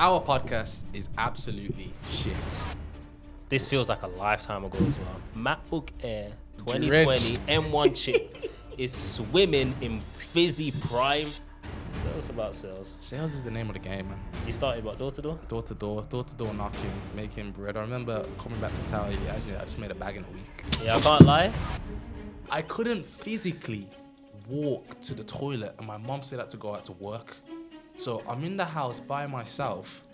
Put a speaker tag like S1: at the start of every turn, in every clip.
S1: Our podcast is absolutely shit.
S2: This feels like a lifetime ago as well. MacBook Air 2020 M1 chip is swimming in fizzy prime. Tell us about sales.
S1: Sales is the name of the game, man.
S2: You started what, door to door?
S1: Door to door knocking, making bread. I remember coming back to tell you, actually, I just made a bag in a week.
S2: Yeah, I can't lie.
S1: I couldn't physically walk to the toilet, and my mom said I had to go out to work. So I'm in the house by myself,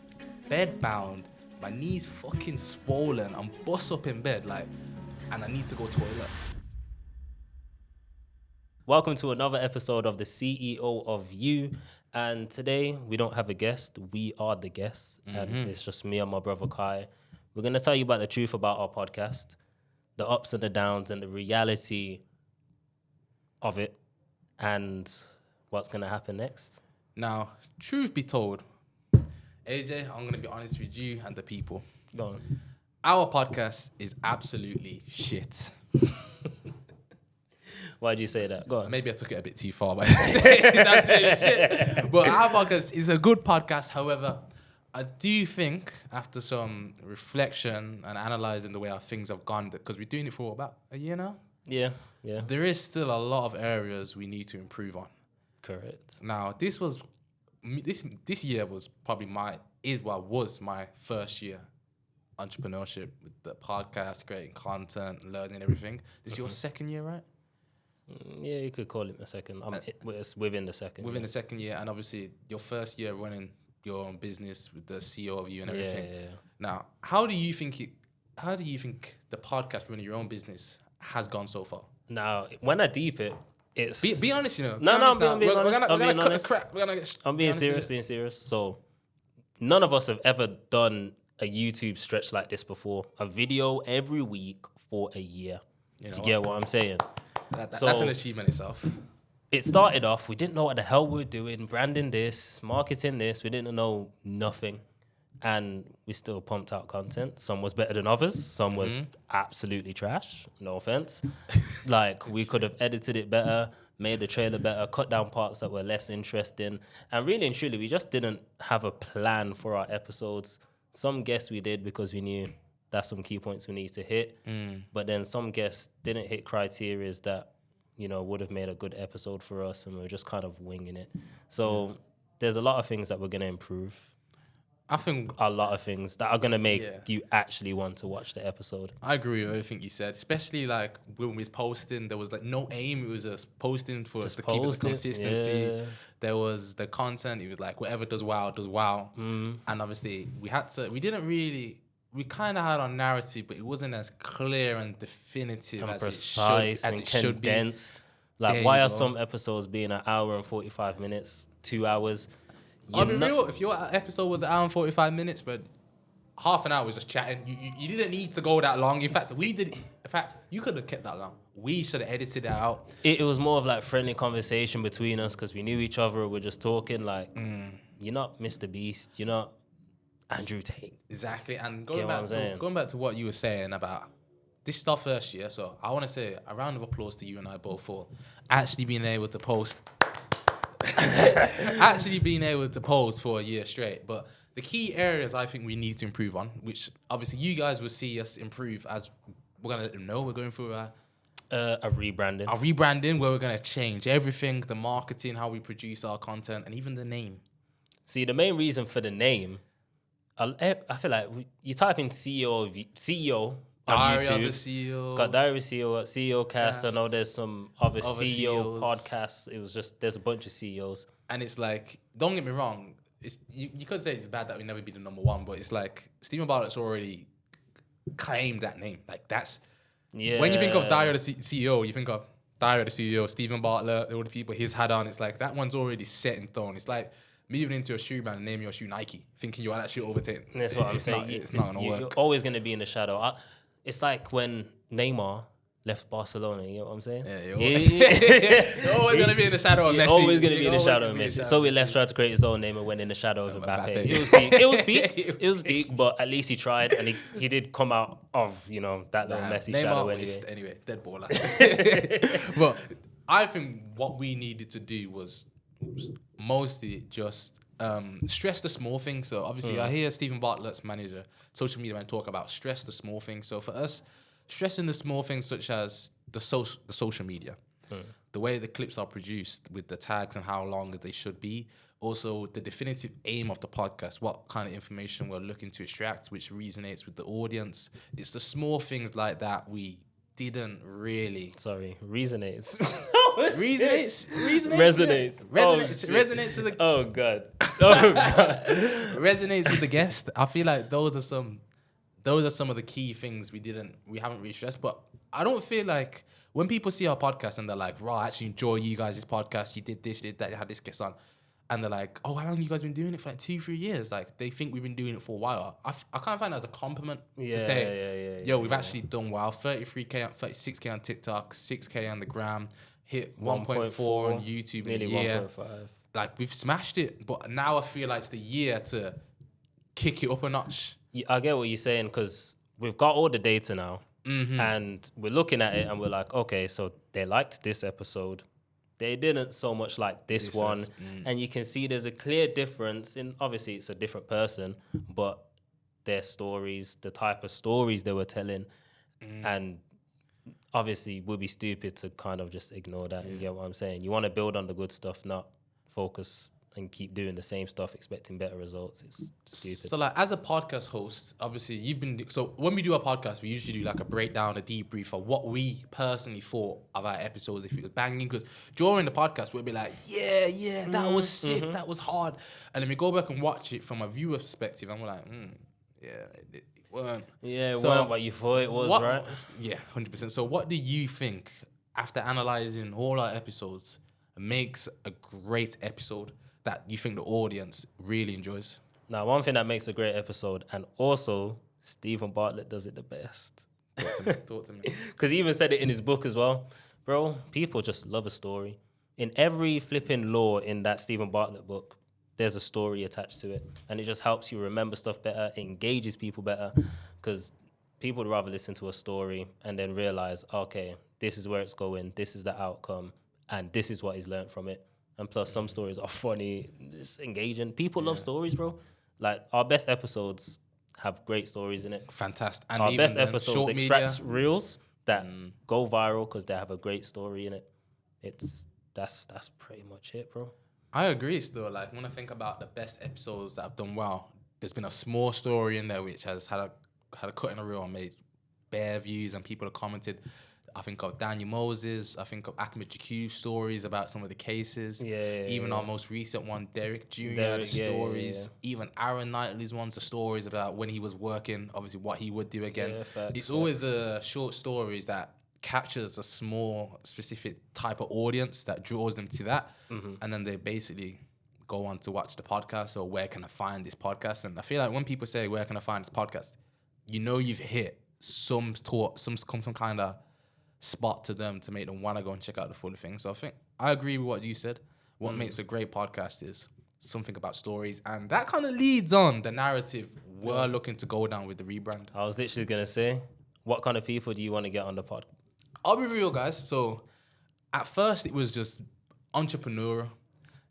S1: bed bound, my knees fucking swollen. I'm bust up in bed, and I need to go toilet.
S2: Welcome to another episode of the CEO of You. And today we don't have a guest. We are the guests. And it's just me and my brother Kai. We're going to tell you about the truth about our podcast, the ups and the downs and the reality of it, and what's going to happen next.
S1: Now, truth be told, AJ, I'm going to be honest with you and the people.
S2: Go on.
S1: Our podcast is absolutely shit.
S2: Why'd you say that? Go on.
S1: Maybe I took it a bit too far, but it's absolutely shit. But our podcast is a good podcast. However, I do think after some reflection and analysing the way our things have gone, because we're doing it for about a year now.
S2: Yeah.
S1: There is still a lot of areas we need to improve on.
S2: Correct.
S1: Now, this year was probably was my first year entrepreneurship with the podcast, creating content, learning everything. This is your second year, right?
S2: Yeah, you could call it a second. It's within the second.
S1: Within the second year, and obviously your first year running your own business with the CEO of You and everything.
S2: Yeah.
S1: Now, how do you think the podcast running your own business has gone so far?
S2: Now, when I deep it, it's...
S1: Be honest, you know.
S2: I'm being honest.
S1: We're gonna cut the crap.
S2: I'm being serious. So, none of us have ever done a YouTube stretch like this before. A video every week for a year. Do you get what I'm saying?
S1: That's an achievement itself.
S2: It started off, we didn't know what the hell we were doing, branding this, marketing this. We didn't know nothing. And we still pumped out content. Some was better than others. Some was absolutely trash. No offense. We could have edited it better, made the trailer better, cut down parts that were less interesting. And really and truly, we just didn't have a plan for our episodes. Some guests we did because we knew that's some key points we need to hit. But then some guests didn't hit criteria that, would have made a good episode for us, and we were just kind of winging it. So there's a lot of things that we're going to improve.
S1: I think
S2: a lot of things that are going to make you actually want to watch the episode.
S1: I agree with everything you said, especially when we was posting, there was no aim. It was just posting to keep the consistency. Yeah. There was the content. It was whatever does wow. And obviously we kind of had our narrative, but it wasn't as clear and definitive
S2: and
S1: as
S2: precise
S1: it should be.
S2: Condensed. Why are some episodes being an hour and 45 minutes, 2 hours?
S1: I'll be real, if your episode was an hour and 45 minutes, but half an hour was just chatting, you didn't need to go that long. In fact, you could have kept that long. We should have edited that out.
S2: It was more of friendly conversation between us because we knew each other. We're just talking you're not Mr. Beast, you're not Andrew Tate.
S1: Exactly. And going back to what you were saying about this is our first year, so I want to say a round of applause to you and I both for actually being able to post. For a year straight. But the key areas I think we need to improve on, which obviously you guys will see us improve as we're going to let them know we're going through a
S2: rebranding.
S1: A rebranding where we're going to change everything, the marketing, how we produce our content, and even the name.
S2: See, the main reason for the name, I feel like you type in CEO
S1: Diary
S2: on YouTube,
S1: of the CEO.
S2: Got Diary of CEO, got CEO Cast. I know there's some other CEO
S1: CEOs.
S2: podcasts. It was just, there's a bunch of CEOs.
S1: And it's don't get me wrong, you could say it's bad that we never be the number one, but it's Stephen Bartlett's already claimed that name. That's... Yeah. When you think of Diary of the CEO, you think of Diary of the CEO, Stephen Bartlett, all the people he's had on. It's that one's already set in stone. It's moving into a shoe brand and naming your shoe Nike, thinking you're that shoe overtaken.
S2: That's what I'm saying.
S1: It's not going to work.
S2: You're always going to be in the shadow. It's like when Neymar left Barcelona, you know what I'm saying?
S1: Yeah, you're always going to be in the shadow of Messi.
S2: Always going to be in the shadow of Messi. So we left, tried to create his own name and went in the shadow of Mbappe. It was peak, but at least he tried, and he did come out of, that little Messi
S1: Neymar
S2: shadow
S1: anyway, dead baller. But I think what we needed to do was mostly just stress the small things. So obviously, I hear Stephen Bartlett's manager, social media man, talk about stress the small things. So for us, stressing the small things such as the social media, the way the clips are produced with the tags and how long they should be. Also, the definitive aim of the podcast, what kind of information we're looking to extract, which resonates with the audience. It's the small things like that we didn't really...
S2: Sorry, resonates.
S1: Resonates?
S2: Resonates.
S1: Resonates with the...
S2: Oh, God. Oh, God.
S1: Resonates with the guest. I feel like those are some of the key things we haven't really stressed. But I don't feel like when people see our podcast and they're like, "Right, I actually enjoy you guys' podcast. You did this, did that, you had this guest on." And they're like, "Oh, how long you guys been doing it for? Like 2-3 years?" Like they think we've been doing it for a while. I kind of find that as a compliment to say, "Yo, we've actually done well. 33K, 36K on TikTok, 6K on the gram, hit 1.4 on YouTube in a year.
S2: 1.5.
S1: Like we've smashed it." But now I feel like it's the year to kick it up a notch.
S2: I get what you're saying because we've got all the data now, and we're looking at it and we're like, okay, so they liked this episode. They didn't so much like this one. And you can see there's a clear difference in, obviously it's a different person, but their stories, the type of stories they were telling. And obviously we'd be stupid to kind of just ignore that. You get what I'm saying? You want to build on the good stuff, not focus and keep doing the same stuff, expecting better results. It's stupid.
S1: So like as a podcast host, obviously so when we do a podcast, we usually do like a breakdown, a debrief of what we personally thought of our episodes, if it was banging, because during the podcast, we'll be like, yeah, that was sick, that was hard. And then we go back and watch it from a viewer perspective and we're like, it weren't.
S2: Yeah, it weren't what you thought it was, right?
S1: Yeah, 100%. So what do you think, after analysing all our episodes, makes a great episode that you think the audience really enjoys?
S2: Now, one thing that makes a great episode, and also Stephen Bartlett does it the best.
S1: Talk to me.
S2: Because he even said it in his book as well. Bro, people just love a story. In every flipping law in that Stephen Bartlett book, there's a story attached to it. And it just helps you remember stuff better, it engages people better. Because people would rather listen to a story and then realize, okay, this is where it's going, this is the outcome, and this is what he's learned from it. And plus, some stories are funny, just engaging. People love stories, bro. Like, our best episodes have great stories in it.
S1: Fantastic. And
S2: our best episodes extract reels that go viral because they have a great story in it. That's pretty much it, bro.
S1: I agree still. Like, when I think about the best episodes that have done well, there's been a small story in there which has had a cut in a reel and made bare views and people have commented. I think of Daniel Moses. I think of Ahmed Jakub's stories about some of the cases. Even our most recent one, Derek Jr., the stories. Even Aaron Knightley's ones, the stories about when he was working, obviously what he would do again. It's always short stories that captures a small, specific type of audience that draws them to that. And then they basically go on to watch the podcast or where can I find this podcast? And I feel like when people say, where can I find this podcast? You know you've hit some kind of spot to them to make them want to go and check out the full thing. So I think I agree with what you said. What makes a great podcast is something about stories, and that kind of leads on the narrative we're looking to go down with the rebrand.
S2: I was literally gonna say, what kind of people do you want to get on the pod?
S1: I'll be real, guys. So at first it was just entrepreneurial.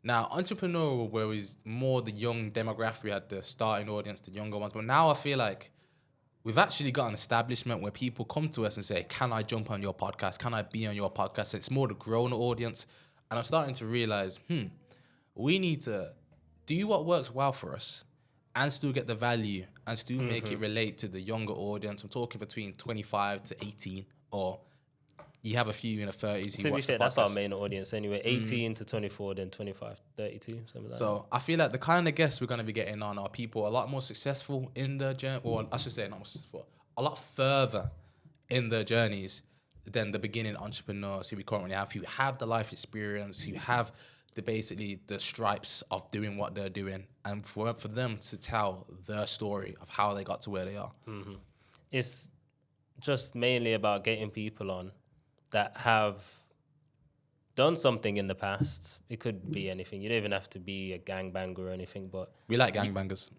S1: Now entrepreneurial, where is more the young demographic, we had the starting audience, the younger ones, but now I feel like we've actually got an establishment where people come to us and say, can I jump on your podcast? Can I be on your podcast? It's more the grown audience. And I'm starting to realize, we need to do what works well for us and still get the value and still make it relate to the younger audience. I'm talking between 25 to 18, or you have a few in the 30s.
S2: To be fair, that's our main audience anyway. 18 to 24, then 25, 32, something like that.
S1: So I feel like the kind of guests we're going to be getting on are people a lot more successful in their journey, or I should say not more successful, a lot further in their journeys than the beginning entrepreneurs who we currently have, who have the life experience, who have the stripes of doing what they're doing, and for them to tell their story of how they got to where they are.
S2: It's just mainly about getting people on that have done something in the past. It could be anything. You don't even have to be a gangbanger or anything, but...
S1: We like gangbangers.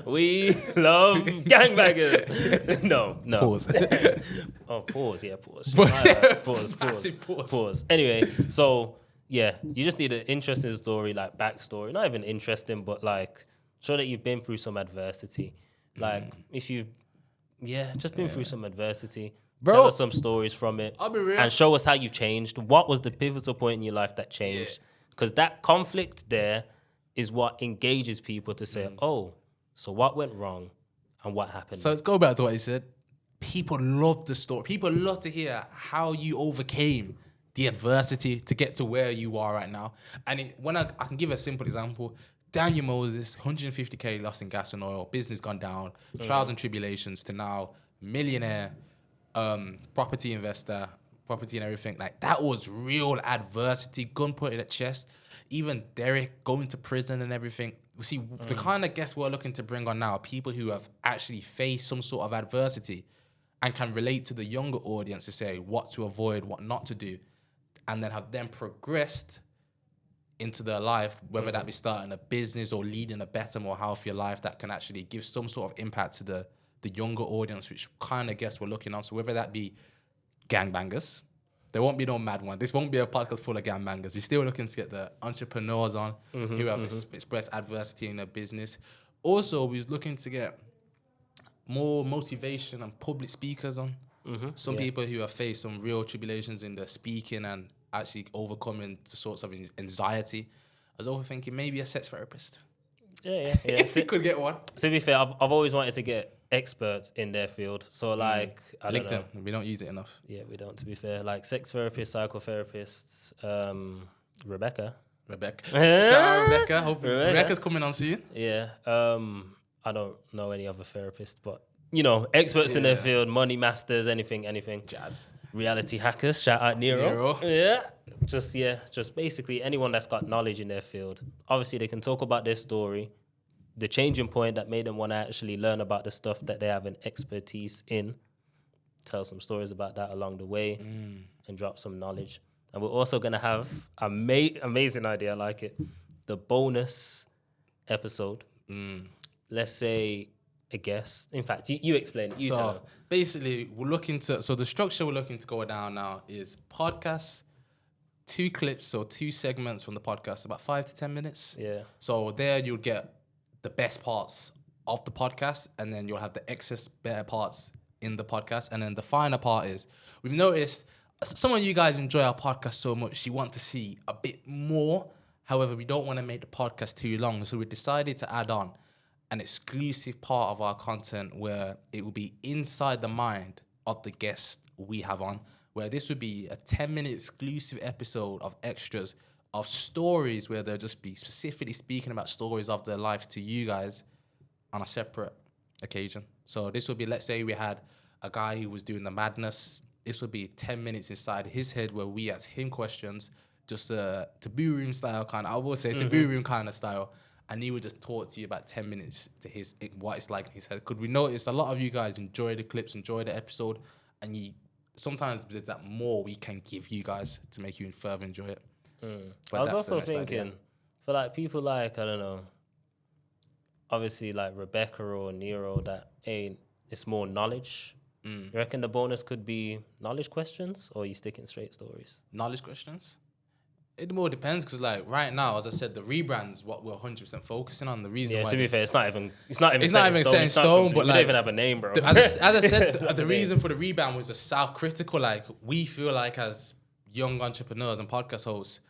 S2: We love gangbangers. No.
S1: Pause.
S2: Oh, pause. Yeah, pause.
S1: Massive pause.
S2: Pause. Anyway, so you just need an interesting story, like backstory. Not even interesting, but like show that you've been through some adversity. Like if you've just been through some adversity.
S1: Bro,
S2: tell us some stories from it.
S1: I'll be real.
S2: And show us how you changed. What was the pivotal point in your life that changed? Because that conflict there is what engages people to say, oh, so what went wrong and what happened?
S1: So let's go back to what you said. People love the story. People love to hear how you overcame the adversity to get to where you are right now. And when I can give a simple example, Daniel Moses, 150K lost in gas and oil, business gone down, trials and tribulations to now millionaire, property investor, property and everything. Like that was real adversity, gun pointed at chest. Even Derek going to prison and everything. You see, the kind of guests we're looking to bring on now are people who have actually faced some sort of adversity and can relate to the younger audience to say what to avoid, what not to do, and then have them progressed into their life, whether that be starting a business or leading a better, more healthier life that can actually give some sort of impact to the younger audience, which kind of guess we're looking on. So whether that be gangbangers, there won't be no mad one. This won't be a podcast full of gangbangers. We're still looking to get the entrepreneurs on who have expressed adversity in their business. Also, we're looking to get more motivation and public speakers on. Some people who have faced some real tribulations in their speaking and actually overcoming the sorts of anxiety. I was overthinking maybe a sex therapist. If you could get one.
S2: To be fair, I've always wanted to get experts in their field. So like, I don't know.
S1: LinkedIn, we don't use it enough.
S2: Yeah, we don't, to be fair. Like sex therapists, psychotherapists, Rebecca.
S1: Shout out Rebecca. Hope Rebecca's coming on soon.
S2: Yeah. I don't know any other therapists, but you know, experts in their field, money masters, anything.
S1: Jazz.
S2: Reality hackers, shout out Nero. Yeah. Just basically anyone that's got knowledge in their field. Obviously, they can talk about their story, the changing point that made them want to actually learn about the stuff that they have an expertise in, tell some stories about that along the way, and drop some knowledge. And we're also going to have amazing idea, I like it, the bonus episode. Let's say a guest. In fact, you explain it.
S1: So basically, the structure we're looking to go down now is podcasts, 2 clips, so 2 segments from the podcast, about 5 to 10 minutes.
S2: Yeah.
S1: So there you'll get the best parts of the podcast, and then you'll have the excess better parts in the podcast. And then the final part is, we've noticed some of you guys enjoy our podcast so much, you want to see a bit more. However, we don't want to make the podcast too long. So we decided to add on an exclusive part of our content where it will be inside the mind of the guest we have on, where this would be a 10-minute exclusive episode of extras of stories where they'll just be specifically speaking about stories of their life to you guys on a separate occasion. So this would be, let's say we had a guy who was doing the madness. This would be 10 minutes inside his head where we ask him questions, just taboo room style kind of, I will say taboo room kind of style. And he would just talk to you about 10 minutes to what it's like in his head. Could we notice a lot of you guys enjoy the clips, enjoy the episode, and sometimes there's that more we can give you guys to make you further enjoy it.
S2: I was also thinking, for like people like, I don't know, obviously like Rebecca or Nero, it's more knowledge. You reckon the bonus could be knowledge questions, or are you sticking straight stories?
S1: Knowledge questions? It more depends, because like right now, as I said, the rebrand's what we're 100% focusing on. The reason why,
S2: to be fair, it's not even set in stone. But
S1: like,
S2: we don't even have a name, bro.
S1: As I said, the reason for the rebrand was just self-critical. Like, we feel like as young entrepreneurs and podcast hosts,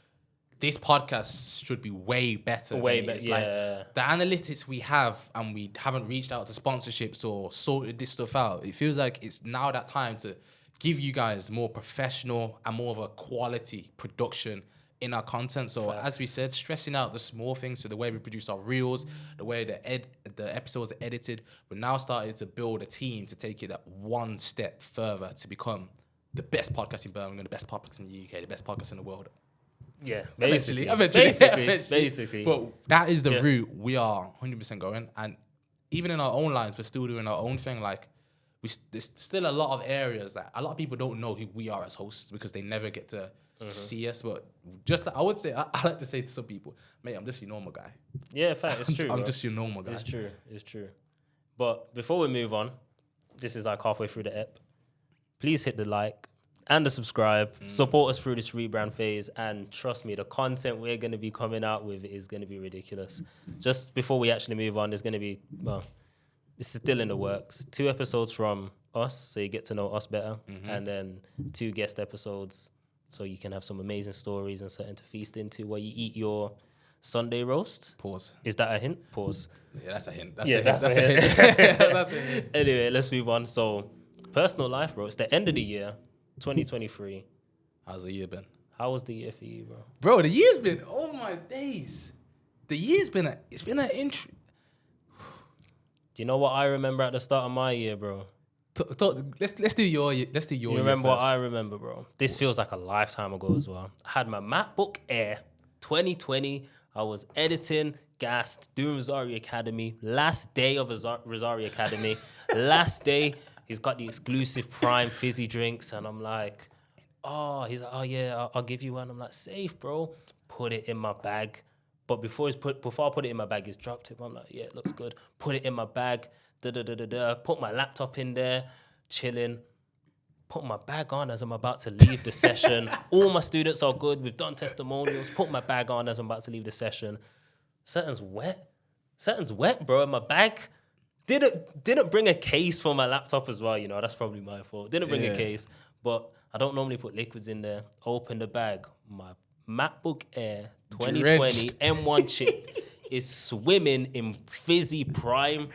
S1: this podcast should be way better. Like the analytics we have, and we haven't reached out to sponsorships or sorted this stuff out. It feels like it's now that time to give you guys more professional and more of a quality production in our content. So as we said, stressing out the small things, so the way we produce our reels, the way the episodes are edited, we're now starting to build a team to take it up one step further to become the best podcast in Birmingham, the best podcast in the UK, the best podcast in the world.
S2: Yeah,
S1: Eventually.
S2: Basically.
S1: But that is the route we are 100% going. And even in our own lines, we're still doing our own thing. Like, there's still a lot of areas that a lot of people don't know who we are as hosts because they never get to see us. But just like, I would say, I like to say to some people, mate, I'm just your normal guy.
S2: Yeah, fact, it's true.
S1: I'm just your normal guy.
S2: It's true. But before we move on, this is like halfway through the ep. Please hit the like and the subscribe. Support us through this rebrand phase. And trust me, the content we're going to be coming out with is going to be ridiculous. Just before we actually move on, there's going to be, well, this is still in the works. 2 episodes from us, so you get to know us better. And then 2 guest episodes, so you can have some amazing stories and something to feast into while you eat your Sunday roast.
S1: Pause.
S2: Is that a hint? Pause.
S1: Yeah, that's a hint.
S2: That's a hint. That's a hint. Anyway, let's move on. So, personal life, bro. It's the end of the year, 2023.
S1: How's the year been?
S2: How was the year for you, bro?
S1: Bro, the year's been, oh my days. The year's been it's been an intro.
S2: Do you know what I remember at the start of my year, bro?
S1: Let's do your year. Let's do your year.
S2: You remember
S1: first.
S2: what I remember, bro? This feels like a lifetime ago as well. I had my MacBook Air 2020. I was editing, gassed, doing Rosario Academy. Last day of Rosario Academy. Last day, he's got the exclusive Prime fizzy drinks. And I'm like, he's like, oh yeah, I'll give you one. I'm like, safe, bro. Put it in my bag. But before I put it in my bag, he's dropped it. I'm like, yeah, it looks good. Put it in my bag. Put my laptop in there, chilling. Put my bag on as I'm about to leave the session. All my students are good. We've done testimonials. Put my bag on as I'm about to leave the session. Something's wet, bro, in my bag. Didn't bring a case for my laptop as well, you know. That's probably my fault. Didn't bring a case. But I don't normally put liquids in there. Open the bag. My MacBook Air 2020 M1 chip is swimming in fizzy Prime.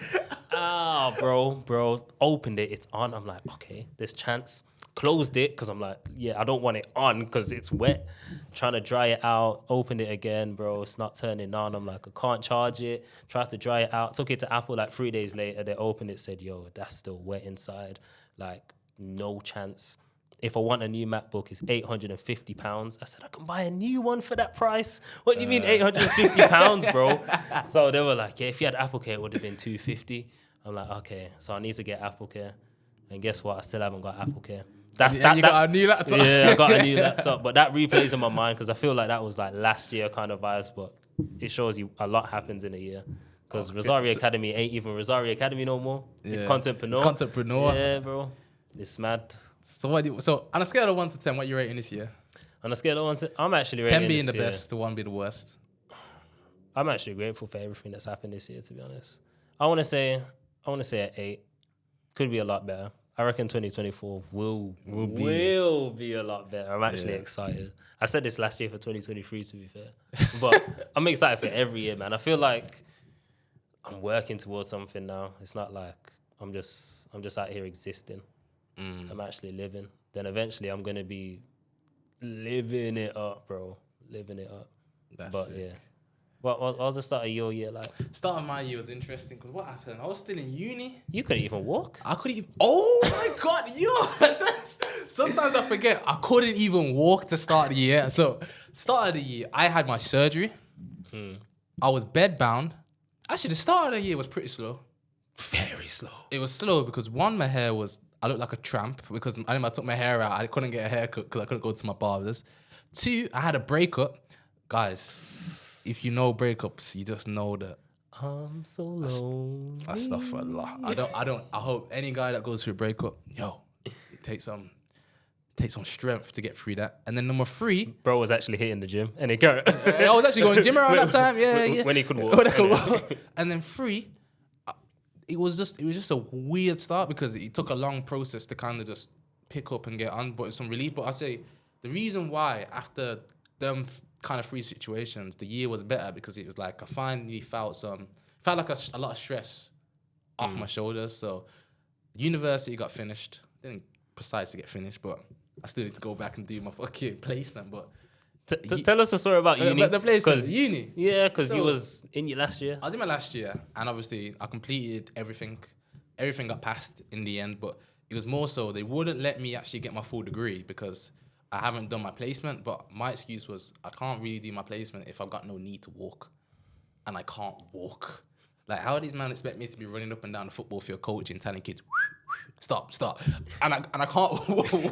S2: Bro. Opened it. It's on. I'm like, okay, there's chance. Closed it because I'm like, yeah, I don't want it on because it's wet. Trying to dry it out. Opened it again, bro. It's not turning on. I'm like, I can't charge it. Tried to dry it out. Took it to Apple like 3 days later. They opened it. Said, yo, that's still wet inside. Like, no chance. If I want a new MacBook, it's £850. I said, I can buy a new one for that price. What do you mean £850, bro? So they were like, yeah, if you had Apple Care, it would have been $250. I'm like, okay, so I need to get Apple Care. And guess what? I still haven't got Apple Care.
S1: You got a new laptop?
S2: Yeah, I got a new laptop. But that replays in my mind because I feel like that was like last year kind of vibes. But it shows you a lot happens in a year. Because Rosario Academy ain't even Rosario Academy no more. Yeah. It's Contentpreneur.
S1: It's Contentpreneur.
S2: Yeah, bro. It's mad.
S1: So on a scale of 1 to 10, what are you rating this year?
S2: On a scale of 1 to, I'm actually rating
S1: 10 being the
S2: year.
S1: best, the 1 being the worst.
S2: I'm actually grateful for everything that's happened this year, to be honest. I want to say an 8. Could be a lot better. I reckon 2024 will be a lot better. I'm actually excited. I said this last year for 2023, to be fair. But I'm excited for every year, man. I feel like I'm working towards something now. It's not like I'm just out here existing. I'm actually living. Then eventually I'm going to be living it up, bro. Living it up.
S1: That's sick.
S2: Yeah. What was the start of your year like?
S1: Start of my year was interesting because what happened? I was still in uni.
S2: You couldn't even walk.
S1: I couldn't even. Oh my God, sometimes I forget I couldn't even walk to start the year. So start of the year, I had my surgery. I was bedbound. Actually, the start of the year was pretty slow.
S2: Very slow.
S1: It was slow because one, I looked like a tramp because I took my hair out. I couldn't get a haircut because I couldn't go to my barber's. 2, I had a breakup. Guys, if you know breakups, you just know that
S2: I'm so lonely.
S1: That stuff for a lot. I hope any guy that goes through a breakup, it takes some strength to get through that. And then number 3,
S2: bro was actually hitting the gym and he got
S1: I was actually going to gym around that time. Yeah.
S2: When he could walk.
S1: And then 3, it was just a weird start because it took a long process to kind of just pick up and get on, but it's some relief. But I say the reason why after them kind of 3 situations, the year was better because it was like I finally felt like a lot of stress off my shoulders. So university got finished. Didn't precisely get finished, but I still need to go back and do my fucking placement. But
S2: tell us a story about uni.
S1: The placement, uni.
S2: Yeah, because you was in your last year.
S1: I was in my last year, and obviously I completed everything. Everything got passed in the end, but it was more so they wouldn't let me actually get my full degree because I haven't done my placement. But my excuse was I can't really do my placement if I've got no need to walk, and I can't walk. Like, how do these men expect me to be running up and down the football field coaching, telling kids, stop, and I can't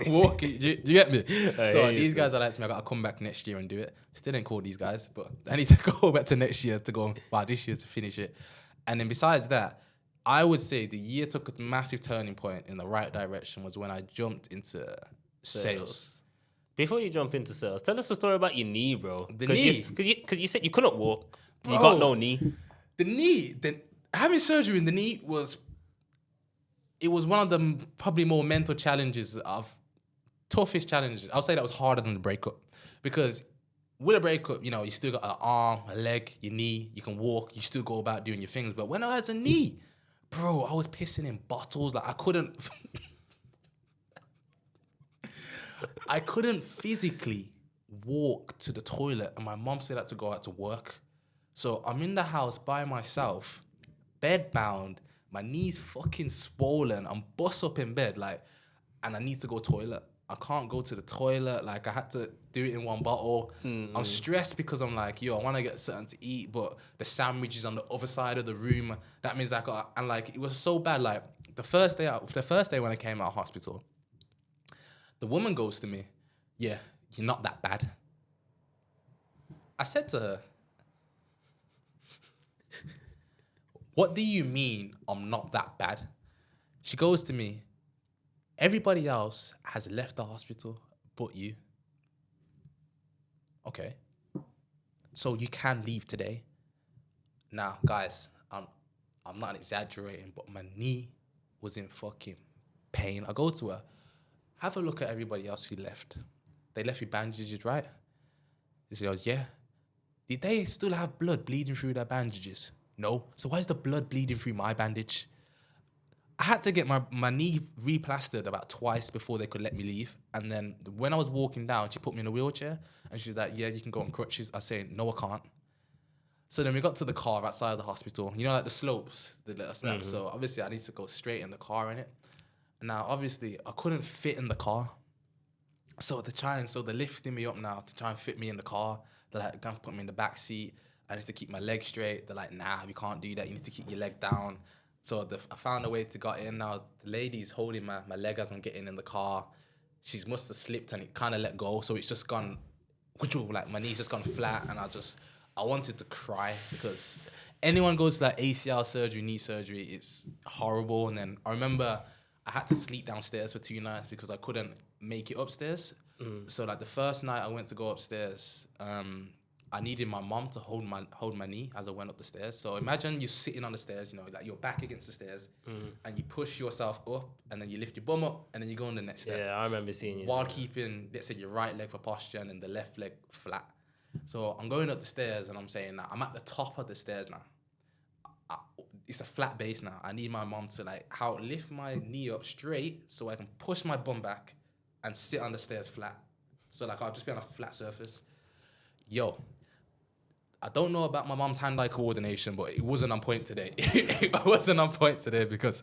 S1: walk. Do you get me? So these guys are like to me, I gotta come back next year and do it. Still ain't called these guys, but I need to go back to next year to go, this year to finish it. And then besides that, I would say the year took a massive turning point in the right direction was when I jumped into Sales.
S2: Before you jump into sales, tell us a story about your knee, bro.
S1: The knee?
S2: Because you said you couldn't walk.
S1: Bro,
S2: you got no knee.
S1: The knee, having surgery in the knee was one of the probably more mental challenges toughest challenges. I'll say that was harder than the breakup. Because with a breakup, you know, you still got an arm, a leg, your knee, you can walk, you still go about doing your things. But when I had a knee, bro, I was pissing in bottles. Like I couldn't physically walk to the toilet, and my mom said I had to go out to work. So I'm in the house by myself, bed bound, my knees fucking swollen, I'm bust up in bed, like, and I need to go toilet. I can't go to the toilet, like I had to do it in one bottle. I'm stressed because I'm like, yo, I want to get something to eat, but the sandwich is on the other side of the room. That means and like, it was so bad. Like the first day when I came out of hospital, the woman goes to me, yeah, you're not that bad. I said to her, what do you mean I'm not that bad? She goes to me, everybody else has left the hospital but you. Okay. So you can leave today. Now, guys, I'm not exaggerating, but my knee was in fucking pain. I go to her, have a look at everybody else who left. They left with bandages, right? She goes, yeah. Did they still have blood bleeding through their bandages? No. So why is the blood bleeding through my bandage? I had to get my knee replastered about twice before they could let me leave. And then when I was walking down, she put me in a wheelchair. And she was like, yeah, you can go on crutches. I said, no, I can't. So then we got to the car outside of the hospital. You know, like the slopes, they let us down. So obviously I need to go straight in the car in it. Now, obviously, I couldn't fit in the car. So they're lifting me up now to try and fit me in the car. They're like, going to put me in the back seat. I need to keep my leg straight. They're like, nah, we can't do that. You need to keep your leg down. So I found a way to get in. Now, the lady's holding my leg as I'm getting in the car. She must have slipped and it kind of let go. So it's just gone, like my knee's just gone flat. And I wanted to cry because anyone goes to like ACL surgery, knee surgery, it's horrible. And then I remember I had to sleep downstairs for 2 nights because I couldn't make it upstairs. So like the first night I went to go upstairs, I needed my mom to hold my knee as I went up the stairs. So imagine you're sitting on the stairs, you know, like your back against the stairs, and you push yourself up, and then you lift your bum up, and then you go on the next step.
S2: Yeah, I remember seeing you.
S1: While keeping, let's say, your right leg for posture and then the left leg flat. So I'm going up the stairs, and I'm saying, now, I'm at the top of the stairs now. It's a flat base now. I need my mom to lift my knee up straight so I can push my bum back and sit on the stairs flat. So I'll just be on a flat surface. Yo, I don't know about my mom's hand-eye coordination, but it wasn't on point today. It wasn't on point today because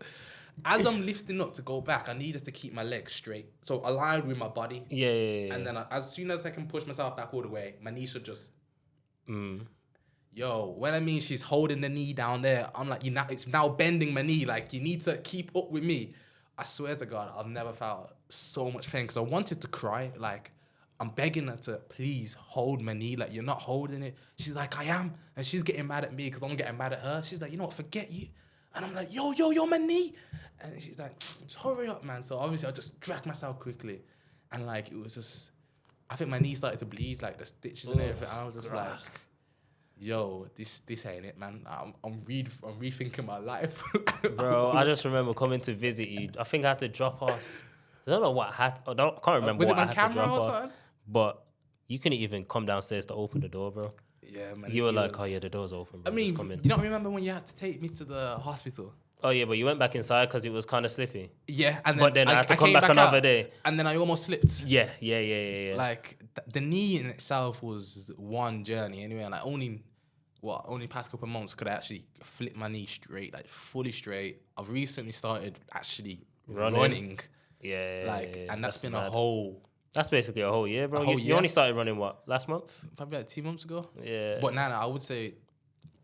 S1: as I'm lifting up to go back, I needed to keep my legs straight. So aligned with my body.
S2: Yeah.
S1: And then as soon as I can push myself back all the way, my knee should just... Yo, when I mean she's holding the knee down there, I'm like, it's now bending my knee. Like, you need to keep up with me. I swear to God, I've never felt so much pain because I wanted to cry. Like, I'm begging her to please hold my knee. Like, you're not holding it. She's like, I am. And she's getting mad at me because I'm getting mad at her. She's like, you know what, forget you. And I'm like, yo, my knee. And she's like, just hurry up, man. So obviously I just dragged myself quickly. And it was just, I think my knee started to bleed, like the stitches and everything. And I was just like, yo, this ain't it, man. I'm rethinking my life.
S2: Bro, I just remember coming to visit you. I think I had to drop off. I don't know what I can't remember
S1: was
S2: what
S1: it
S2: I
S1: on
S2: had
S1: camera
S2: to drop
S1: or
S2: off.
S1: something?
S2: But you couldn't even come downstairs to open the door, bro.
S1: Yeah, man.
S2: You were like, oh yeah, the door's open, bro.
S1: I mean,
S2: just come in.
S1: you don't remember when you had to take me to the hospital?
S2: Oh yeah, but you went back inside because it was kind of slippy.
S1: Yeah, and
S2: then I had to come back another day.
S1: And then I almost slipped.
S2: Yeah.
S1: Like, the knee in itself was one journey anyway. And only past couple of months could I actually flip my knee straight, like fully straight. I've recently started actually running.
S2: Yeah.
S1: And that's been
S2: mad.
S1: a whole...
S2: That's basically a whole year, bro. You only started running, what, last month?
S1: Probably 2 months ago.
S2: Yeah.
S1: But now I would say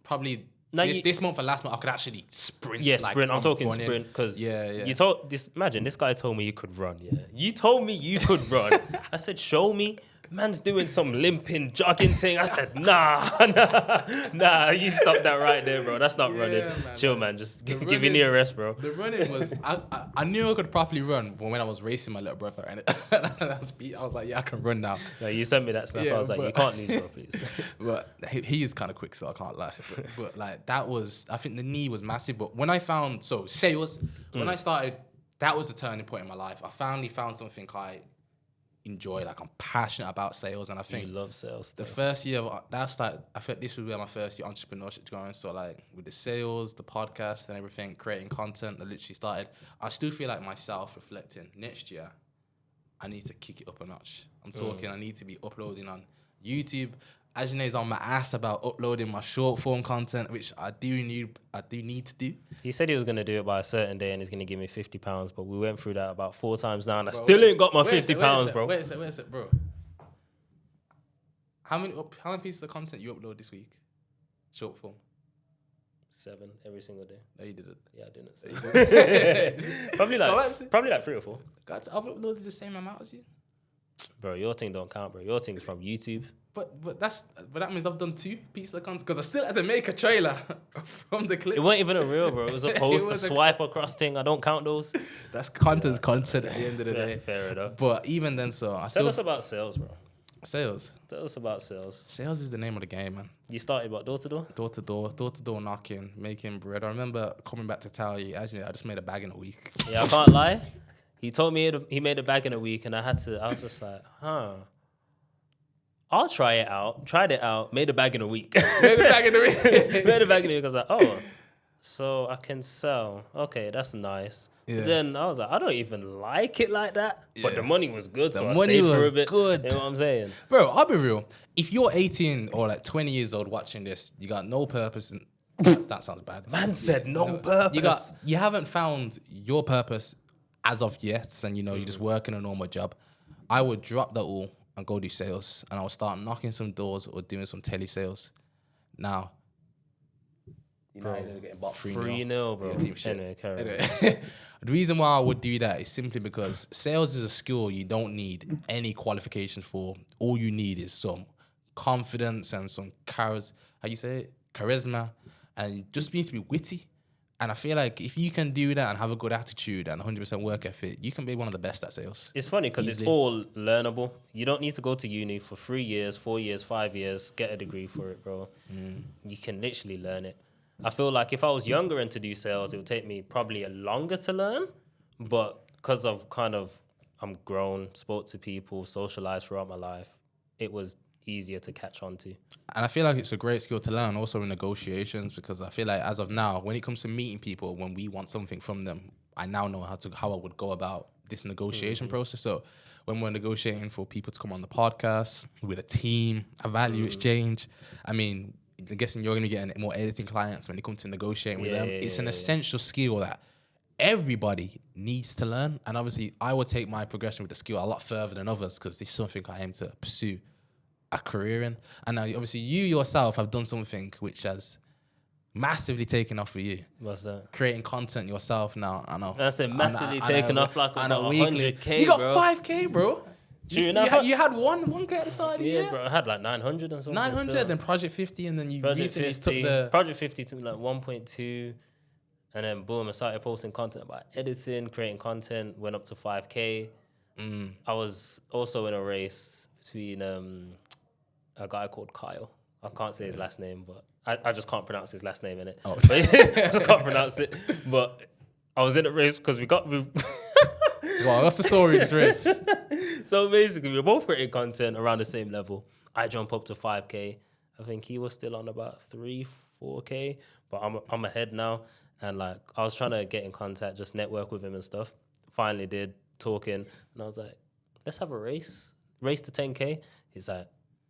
S1: probably this month and last month I could actually sprint.
S2: Yeah, sprint. I'm talking running. Sprint because you imagine this guy told me you could run. Yeah, you told me you could run. I said, show me. man's doing some limping, jogging thing. I said, nah, you stop that right there, bro. That's not running. Man, chill, man. Just give your knee a rest, bro.
S1: The running was, I knew I could properly run when I was racing my little brother. And I was like, yeah, I can run now.
S2: No, you sent me that stuff. I was like, you can't lose, bro, please.
S1: But he is kind of quick, so I can't lie. But like, that was, I think the knee was massive. But when I found, sales, when I started, that was the turning point in my life. I finally found something I enjoy, like I'm passionate about sales, and I think
S2: you love sales.
S1: The first year, that's like, I think this was where my first year entrepreneurship going. So like with the sales, the podcast, and everything, creating content, I literally started. I still feel like myself reflecting next year, I need to kick it up a notch. I'm talking, I need to be uploading on YouTube. Ajene's on my ass about uploading my short form content, which I do need to do.
S2: He said he was going to do it by a certain day and he's going to give me £50, but we went through that about 4 times now and I still ain't got my £50, bro.
S1: Wait a sec, bro. How many pieces of content you upload this week? Short form?
S2: 7 every single day.
S1: No, you didn't.
S2: Yeah, I didn't. Probably like 3 or 4.
S1: Guys, I've uploaded the same amount as you.
S2: Bro, your thing don't count, bro. Your thing is from YouTube.
S1: But that means I've done 2 pieces of content because I still had to make a trailer from the clip.
S2: It wasn't even a reel, bro. It was a post to swipe across thing. I don't count those.
S1: That's content at the end of the day.
S2: Fair enough.
S1: But even then, tell
S2: us about sales, bro.
S1: Sales.
S2: Tell us about sales.
S1: Sales is the name of the game, man.
S2: You started what, door to door?
S1: Door to door knocking, making bread. I remember coming back to tell you, actually, I just made a bag in a week.
S2: Yeah, I can't lie. He told me he made a bag in a week, and I was just like, I'll try it out. Tried it out. Made a bag in a week.
S1: Made a bag in a week.
S2: Made a bag in a week. I was like, oh, so I can sell. Okay, that's nice. Yeah. But then I was like, I don't even like it like that. Yeah. But the money was good, so I stayed for a bit.
S1: Good.
S2: You know what I'm saying?
S1: Bro, I'll be real. If you're 18 or like 20 years old watching this, you got no purpose. That sounds bad.
S2: Man said no purpose.
S1: You haven't found your purpose as of yet, and you're just working a normal job. I would drop that all and go do sales, and I would start knocking some doors or doing some telesales. Now, you know, you're getting bought
S2: 3-0, bro.
S1: Team shit.
S2: Anyway.
S1: The reason why I would do that is simply because sales is a skill you don't need any qualifications for. All you need is some confidence and some charisma, and you just need to be witty. And I feel like if you can do that and have a good attitude and 100% work ethic, you can be one of the best at sales.
S2: It's funny because it's all learnable. You don't need to go to uni for 3 years, 4 years, 5 years, get a degree for it, bro. You can literally learn it. I feel like if I was younger and to do sales, it would take me probably a longer to learn. But because of I'm grown, spoke to people, socialized throughout my life, it was easier to catch on to.
S1: And I feel like it's a great skill to learn also in negotiations, because I feel like as of now, when it comes to meeting people, when we want something from them, I now know how I would go about this negotiation process. So when we're negotiating for people to come on the podcast with a team, a value exchange, I mean, I'm guessing you're going to be getting more editing clients when it comes to negotiating with them. It's an essential skill that everybody needs to learn. And obviously, I would take my progression with the skill a lot further than others, because this is something I aim to pursue a career in. And now, obviously, you yourself have done something which has massively taken off for you.
S2: What's that?
S1: Creating content yourself now. I know.
S2: That's massively taken off like about 100K,
S1: You got
S2: bro.
S1: 5K, bro. You had 1K at the start of the year?
S2: Yeah, bro. I had like 900 and something.
S1: 900, then Project 50, and then you recently took the...
S2: Project 50 took me like 1.2, and then boom, I started posting content about editing, creating content, went up to 5K. I was also in a race between a guy called Kyle. I can't say his last name, but I just can't pronounce his last name in it. Oh. I just can't pronounce it. But I was in a race because we got...
S1: Wow, that's the story of this race.
S2: So basically, we're both creating content around the same level. I jump up to 5K. I think he was still on about 4K, but I'm ahead now. And like, I was trying to get in contact, just network with him and stuff. Finally did, talking. And I was like, let's have a race to 10K. He's like,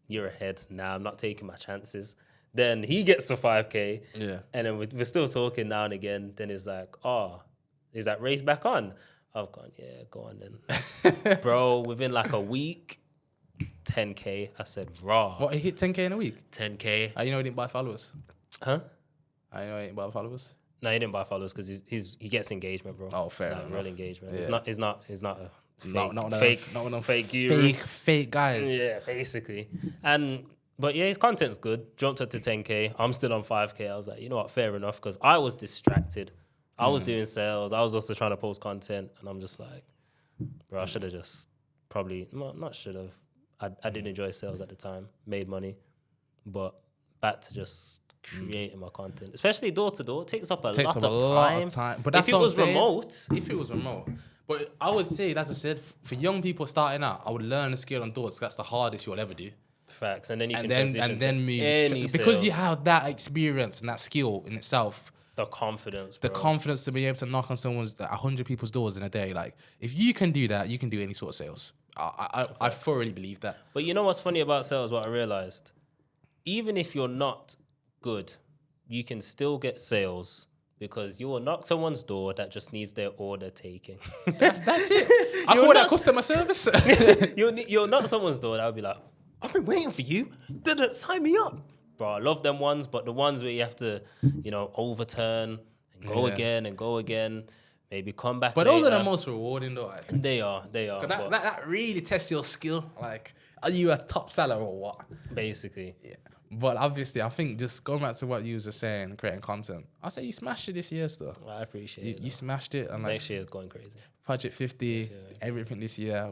S2: you're ahead. Nah, I'm not taking my chances. Then he gets to 5K. Yeah. And then we're still talking now and again. Then he's like, oh, is that race back on? I've gone, yeah, go on then. Bro, within like a week, 10K. I said, raw.
S1: What, he hit 10K in a week?
S2: 10K.
S1: You know he didn't buy followers?
S2: Huh?
S1: I know he didn't buy followers?
S2: No, he didn't buy followers because he gets engagement, bro.
S1: Oh, fair enough.
S2: Real engagement.
S1: Yeah.
S2: It's not fake gurus.
S1: Fake guys.
S2: Yeah, basically. But yeah, his content's good. Jumped up to 10K. I'm still on 5K. I was like, you know what, fair enough, because I was distracted. I was doing sales. I was also trying to post content, and I'm just like, bro, I should have just probably not should have. I did enjoy sales at the time, made money, but back to just creating my content, especially door to door, takes up a lot of time.
S1: But that's
S2: if it was remote,
S1: but I would say, as I said, for young people starting out, I would learn the skill on doors. That's the hardest you'll ever do.
S2: Facts, and then you can transition to
S1: move
S2: any
S1: because
S2: sales.
S1: you have that experience and that skill in itself.
S2: The confidence,
S1: the
S2: bro.
S1: confidence to be able to knock on 100 people's doors in a day. Like, if you can do that, you can do any sort of sales. I thoroughly believe that.
S2: But you know what's funny about sales? What I realized, even if you're not good, you can still get sales because you will knock someone's door that just needs their order taken.
S1: That's it. I call that customer service.
S2: You'll knock someone's door that will be like, I've been waiting for you. Sign me up. Bro, I love them ones, but the ones where you have to, overturn and go again and go again, maybe come back
S1: But
S2: later.
S1: those are the most rewarding, though. I think.
S2: They are.
S1: That really tests your skill. Like, are you a top seller or what?
S2: Basically.
S1: Yeah. But obviously, I think just going back to what you were saying, creating content, I say you smashed it this year, still.
S2: I appreciate it.
S1: You smashed it. And
S2: next year is going crazy.
S1: Project 50, everything this year,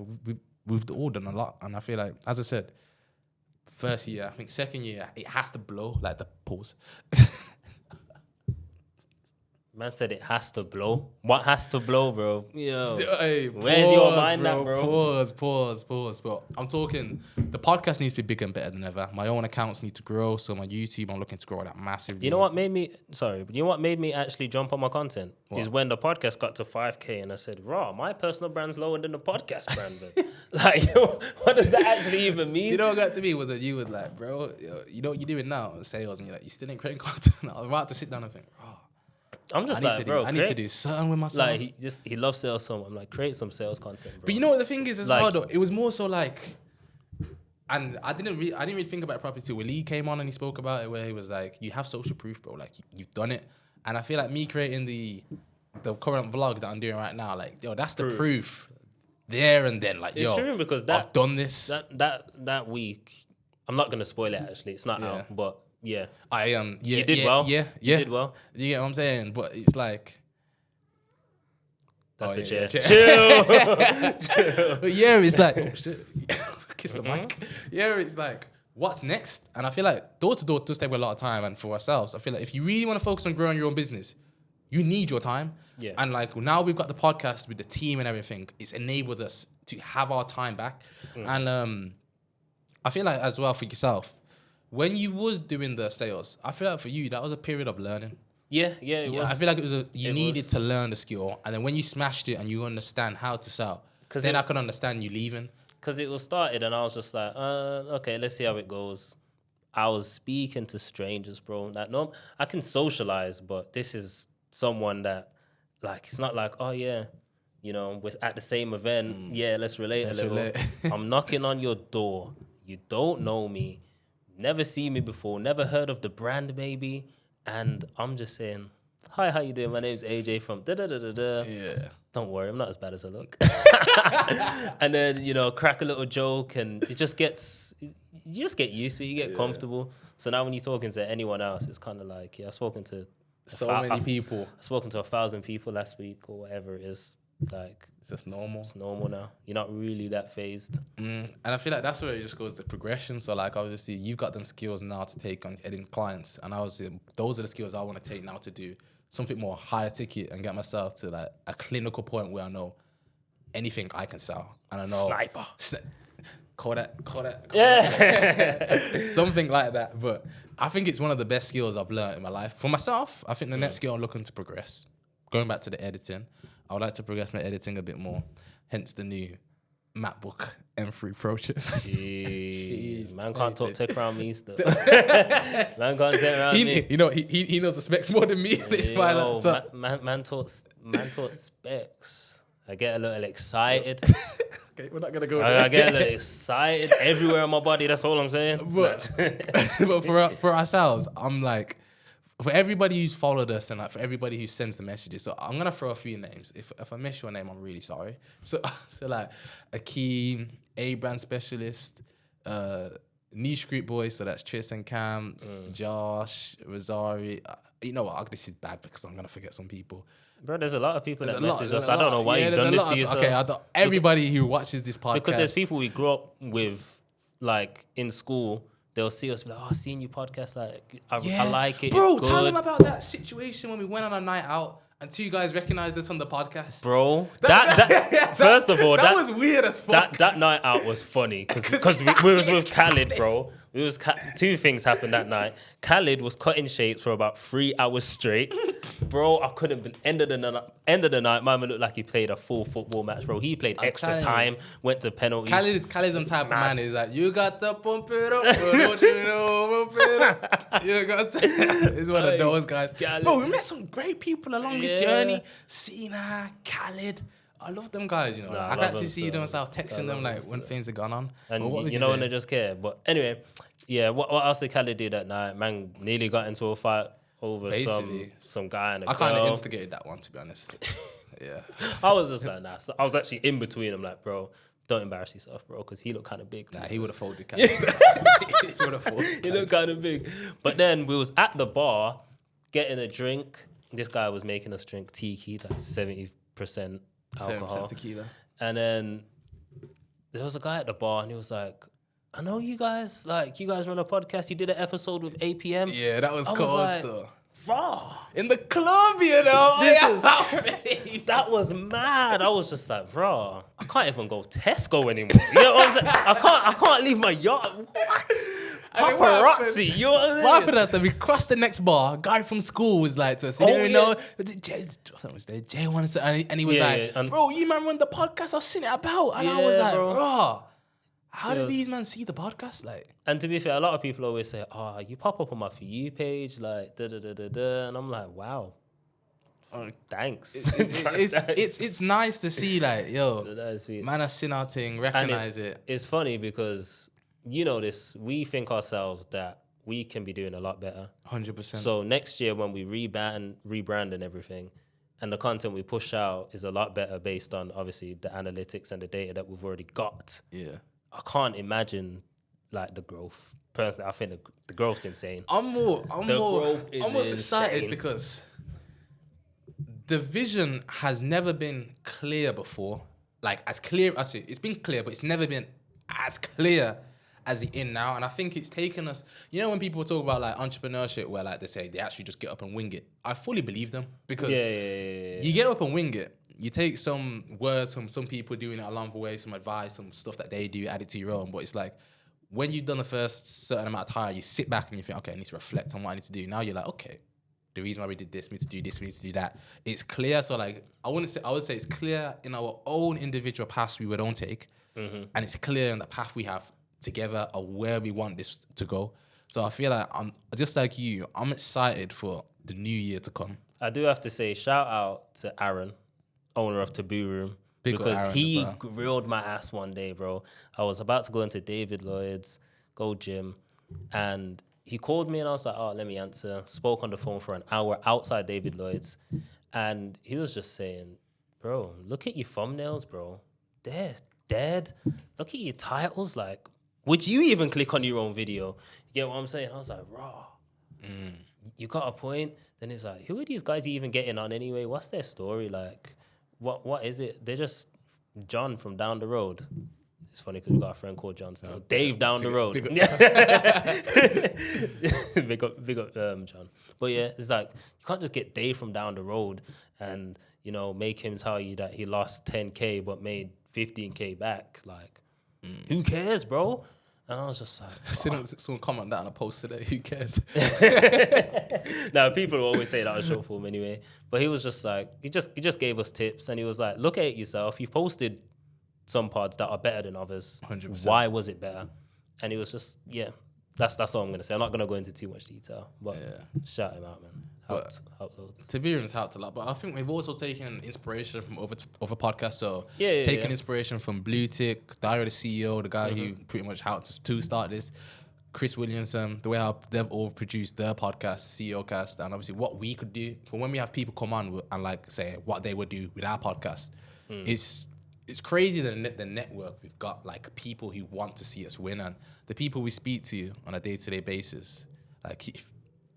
S1: we've all done a lot. And I feel like, as I said, first year, I think second year, it has to blow, like the pause.
S2: Man said it has to blow. What has to blow, bro? Yo,
S1: hey,
S2: where's your mind at, bro?
S1: Pause. But I'm talking, the podcast needs to be bigger and better than ever. My own accounts need to grow. So my YouTube, I'm looking to grow that massively.
S2: You know what made me actually jump on my content? Is when the podcast got to 5K and I said, raw, my personal brand's lower than the podcast brand. Like, what does that actually even mean?
S1: You know what got to me was that you was like, bro, you know what you're doing now, sales, and you're like, you still ain't creating content. I was about to sit down and think, raw.
S2: I'm just like, bro,
S1: I need to do something with myself.
S2: Like, he loves sales so much. I'm like, create some sales content, bro.
S1: But you know what the thing is as well, though? It was more so like, and I didn't really think about it properly too. When Lee came on and he spoke about it, where he was like, you have social proof, bro. Like, you've done it. And I feel like me creating the current vlog that I'm doing right now, like, yo, that's the proof there and then. Like,
S2: it's true because
S1: I've done this.
S2: That week, I'm not gonna spoil it. Actually, it's not out, but. Yeah,
S1: you
S2: did well.
S1: Yeah,
S2: you did well.
S1: You get what I'm saying? But it's like
S2: that's the chair.
S1: Chill. But yeah, it's like oh shit, kiss the mic. Yeah, it's like what's next? And I feel like door to door does take a lot of time. And for ourselves, I feel like if you really want to focus on growing your own business, you need your time.
S2: Yeah.
S1: And like now we've got the podcast with the team and everything. It's enabled us to have our time back. And I feel like as well for yourself. When you was doing the sales, I feel like for you, that was a period of learning.
S2: Yeah, it was.
S1: I feel like you needed to learn the skill. And then when you smashed it and you understand how to sell, then I can understand you leaving.
S2: Because it was started and I was just like, okay, let's see how it goes. I was speaking to strangers, bro. Like, no, I can socialize, but this is someone that, like, it's not like, oh, yeah, we're at the same event. Yeah, let's relate a little. I'm knocking on your door. You don't know me. Never seen me before, never heard of the brand maybe, and I'm just saying, hi, how you doing? My name's AJ from da-da-da-da-da.
S1: Yeah.
S2: Don't worry, I'm not as bad as I look. And then, crack a little joke, and you just get used to it, you get comfortable. So now when you're talking to anyone else, it's kind of like, I've spoken to
S1: many people.
S2: I've spoken to 1,000 people last week or whatever it is. Like,
S1: it's just normal.
S2: It's normal now. You're not really that phased.
S1: And I feel like that's where it just goes to progression. So like obviously you've got them skills now to take on getting clients, and those are the skills I want to take now to do something more higher ticket and get myself to like a clinical point where I know anything I can sell, and I know
S2: sniper.
S1: Call that.
S2: Yeah.
S1: Something like that. But I think it's one of the best skills I've learned in my life. For myself, I think the next skill I'm looking to progress, going back to the editing, I would like to progress my editing a bit more. Hence the new MacBook M3 Pro chip.
S2: Jeez. Man can't talk tech around me still. Man can't tech around me.
S1: He knows the specs more than me. My laptop.
S2: Man taught specs. I get a little excited.
S1: Okay, we're not gonna go.
S2: I get a little excited everywhere in my body. That's all I'm saying.
S1: But for ourselves, I'm like, for everybody who's followed us and like for everybody who sends the messages, so I'm gonna throw a few names. If I miss your name, I'm really sorry. So like Akeem, A brand specialist, niche group boys. So that's Tris and Cam, Josh, Rosari. You know what? This is bad because I'm gonna forget some people.
S2: Bro, there's a lot of people that message us. I don't know why you've done this to yourself.
S1: Okay, everybody who watches this podcast.
S2: Because there's people we grew up with, like in school. They'll see us, be like, "Oh, seeing your podcast, like I like it."
S1: Bro,
S2: it's
S1: tell
S2: good.
S1: them about that situation when we went on a night out and two guys recognized us on the podcast.
S2: Bro, first of all,
S1: that was weird as fuck.
S2: That night out was funny because we was with Khalid, bro. Two things happened that night. Khalid was cutting shapes for about 3 hours straight. Bro, I couldn't been end of the night. Mama looked like he played a full football match, bro. He played extra time, went to penalties.
S1: Khaled's some type of man. He's like, you got to pump it up, bro. Don't you know, pump it up. You got to. He's one of those guys. Khaled. Bro, we met some great people along this journey. Sina, Khaled. I love them guys, you know. I can actually see them myself texting them like when things are gone on.
S2: And you know when they just care. But anyway, yeah, what else did Khaled do that night? Man nearly got into a fight over some guy and a girl.
S1: I kind of instigated that one, to be honest. Yeah.
S2: I was just like, nah. So I was actually in between them, like, bro, don't embarrass yourself, bro, because he looked kind of big.
S1: Nah, he would have folded. He would have folded.
S2: He looked kind of big. But then we was at the bar getting a drink. This guy was making us drink tiki, that's 70% alcohol.
S1: 7% tequila.
S2: And then there was a guy at the bar and he was like, I know you guys run a podcast. You did an episode with APM.
S1: Yeah, that was cool stuff.
S2: Raw.
S1: In the club, you know.
S2: That was mad. I was just like, raw. I can't even go Tesco anymore. You know what I'm saying? I can't leave my yard. What? Paparazzi. You know what I'm saying?
S1: What happened after we crossed the next bar? A guy from school was like to us. Know, Jay wanted to, and he was like, bro, you man run the podcast. I've seen it about. And I was like, bro. How did these men see the podcast? Like, and
S2: to be fair, a lot of people always say, "Oh, you pop up on my For You page, like da da da da da," and I'm like, "Wow, thanks."
S1: It's nice to see, like, yo,
S2: so
S1: man, I seen our thing, recognize it.
S2: It's funny because you know this. We think ourselves that we can be doing a lot better.
S1: 100%.
S2: So next year when we rebrand and everything, and the content we push out is a lot better based on obviously the analytics and the data that we've already got.
S1: Yeah.
S2: I can't imagine like the growth. Personally, I think the growth's insane.
S1: I'm more excited because the vision has never been clear before. Like as clear as it's been clear, but it's never been as clear as it in now. And I think it's taken us. You know when people talk about like entrepreneurship, where like they say they actually just get up and wing it. I fully believe them because you get up and wing it. You take some words from some people doing it along the way, some advice, some stuff that they do, add it to your own. But it's like, when you've done the first certain amount of time, you sit back and you think, okay, I need to reflect on what I need to do. Now you're like, okay, the reason why we did this, we need to do this, we need to do that. It's clear. So like, I would say it's clear in our own individual paths we would don't take. Mm-hmm. And it's clear in the path we have together of where we want this to go. So I feel like I'm just like you, I'm excited for the new year to come.
S2: I do have to say, shout out to Aaron, owner of Taboo Room, because he grilled my ass one day, bro. I was about to go into David Lloyd's, go gym, and he called me and I was like, oh, let me answer. Spoke on the phone for an hour outside David Lloyd's, and he was just saying, bro, look at your thumbnails, bro. They're dead. Look at your titles. Like, would you even click on your own video? You get what I'm saying? I was like, raw. You got a point. Then he's like, who are these guys even getting on anyway? What's their story like? What is it? They're just John from down the road. It's funny because we got a friend called John still. Dave down the road. Big up, John. But yeah, it's like, you can't just get Dave from down the road and, you know, make him tell you that he lost 10K but made 15K back. Like, who cares, bro? And I was just like,
S1: someone comment that on a post today. Who cares?
S2: Now people will always say that was short form anyway. But he was just like, he just gave us tips, and he was like, look at it yourself. You posted some pods that are better than others.
S1: 100%.
S2: Why was it better? And he was just, that's all I'm gonna say. I'm not gonna go into too much detail, but shout him out, man. Helped loads.
S1: Taboo's helped a lot, but I think we've also taken inspiration from other podcasts. So taking inspiration from Blue Tick, Diary of the CEO, the guy who pretty much helped us to start this. Chris Williamson, the way how they've all produced their podcast, CEO Cast, and obviously what we could do for when we have people come on and like say what they would do with our podcast. It's crazy the network we've got, like people who want to see us win, and the people we speak to on a day-to-day basis, like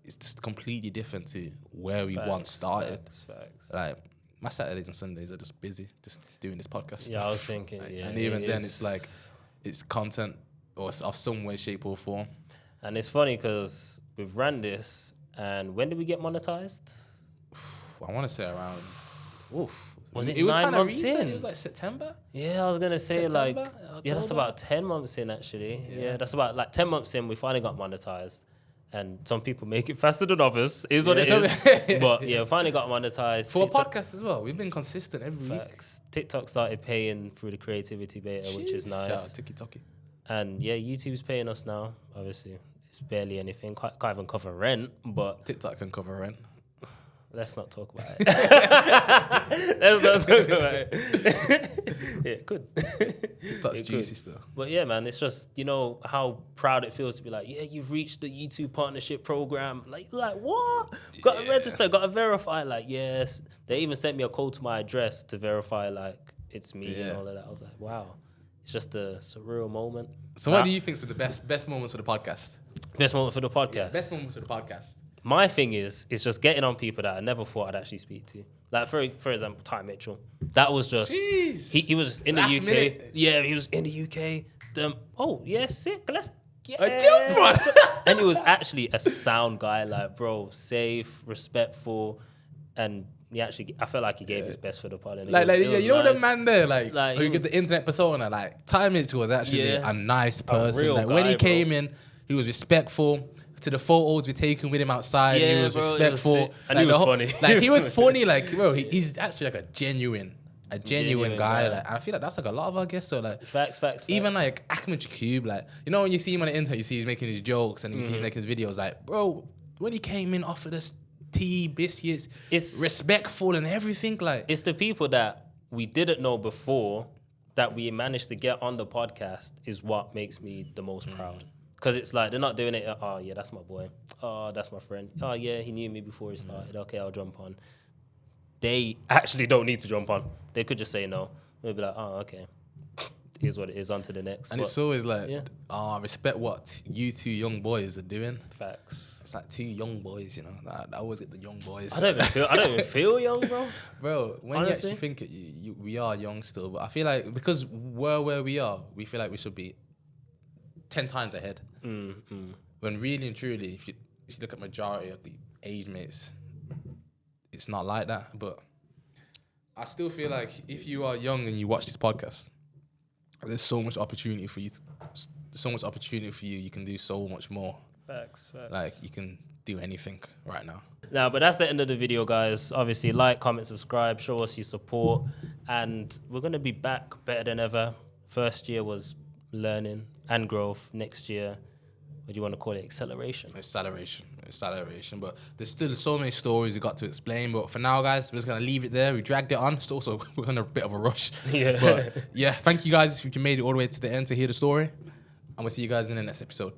S1: it's just completely different to where we once started.
S2: Facts.
S1: Like my Saturdays and Sundays are just busy, just doing this podcast.
S2: Yeah,
S1: stuff.
S2: I was thinking.
S1: Like,
S2: Yeah,
S1: and even then, it's like it's content or of some way, shape, or form.
S2: And it's funny because we've ran this, and when did we get monetized?
S1: I want to say around.
S2: Was it
S1: It was
S2: 9
S1: kind of
S2: months
S1: recent.
S2: in?
S1: It was like September.
S2: Yeah, I was gonna say like,
S1: September,
S2: yeah, that's
S1: October?
S2: about 10 months in actually. Yeah, that's about like 10 months in. We finally got monetized, and some people make it faster than others. Is what it is. But yeah, we finally got monetized
S1: For a podcast as well. We've been consistent every week.
S2: Facts. TikTok started paying through the creativity beta, which is nice.
S1: Shout out TikTok.
S2: And yeah, YouTube's paying us now. Obviously, it's barely anything. Can't even cover rent, but
S1: TikTok can cover rent.
S2: let's not talk about it. Let's not talk about it. Yeah, good.
S1: TikTok's juicy still.
S2: But yeah, man, it's just, you know, how proud it feels to be like, yeah, you've reached the YouTube partnership program. Like what? Got to register, got to verify. Like, yes. They even sent me a code to my address to verify, like, it's me and all of that. I was like, wow. It's just a surreal moment.
S1: So what do you think were the best moments for the podcast?
S2: Best moment for the podcast?
S1: Yeah, best moments for the podcast.
S2: My thing is just getting on people that I never thought I'd actually speak to. Like, for example, Ty Mitchell. That was just...
S1: Jeez.
S2: He was just in the
S1: Last
S2: UK.
S1: minute.
S2: Yeah, he was in the UK. Sick. Let's... Yeah.
S1: A jump on.
S2: And he was actually a sound guy. Like, bro, safe, respectful. And he actually... I felt like he gave his best for the pod. And
S1: You know
S2: nice.
S1: the man there, like who
S2: he
S1: gives the internet persona, like Ty Mitchell was actually a nice person.
S2: real
S1: Like when
S2: guy,
S1: he came in, he was respectful. To the photos we taken with him outside, he was respectful.
S2: And he was funny.
S1: Like he was funny, like bro, he's actually like a genuine
S2: Genuine
S1: guy.
S2: guy.
S1: Like I feel like that's like a lot of our guests. So like
S2: Facts.
S1: even like Ahmed Jakub, like you know when you see him on the internet, you see he's making his jokes and you see he's making his videos. Like bro, when he came in, offered us tea, biscuits,
S2: It's
S1: respectful and everything. Like
S2: it's the people that we didn't know before that we managed to get on the podcast is what makes me the most proud. Because it's like, they're not doing it, oh yeah, that's my boy. Oh, that's my friend. Oh yeah, he knew me before he started. Okay, I'll jump on. They actually don't need to jump on. They could just say no. They'll be like, oh, okay. Here's what it is, on to the next.
S1: and it's always like, respect what you two young boys are doing.
S2: Facts.
S1: It's like two young boys, you know. That always get the young boys.
S2: I don't even feel young, bro.
S1: Bro, when
S2: Honestly.
S1: you actually think it, we are young still, but I feel like because we're where we are, we feel like we should be 10 times ahead. When really and truly, if you look at majority of the age mates, it's not like that. But I still feel like if you are young and you watch this podcast, there's so much opportunity for you. You can do so much more.
S2: Facts.
S1: Like you can do anything right now.
S2: Now, but that's the end of the video, guys. Obviously, like, comment, subscribe, show us your support, and we're gonna be back better than ever. First year was learning and growth. Next year, what do you want to call it? Acceleration. Acceleration.
S1: But there's still so many stories we got to explain. But for now, guys, we're just gonna leave it there. We dragged it on. So also we're on a bit of a rush.
S2: Yeah.
S1: But yeah, thank you guys if you made it all the way to the end to hear the story. And we'll see you guys in the next episode.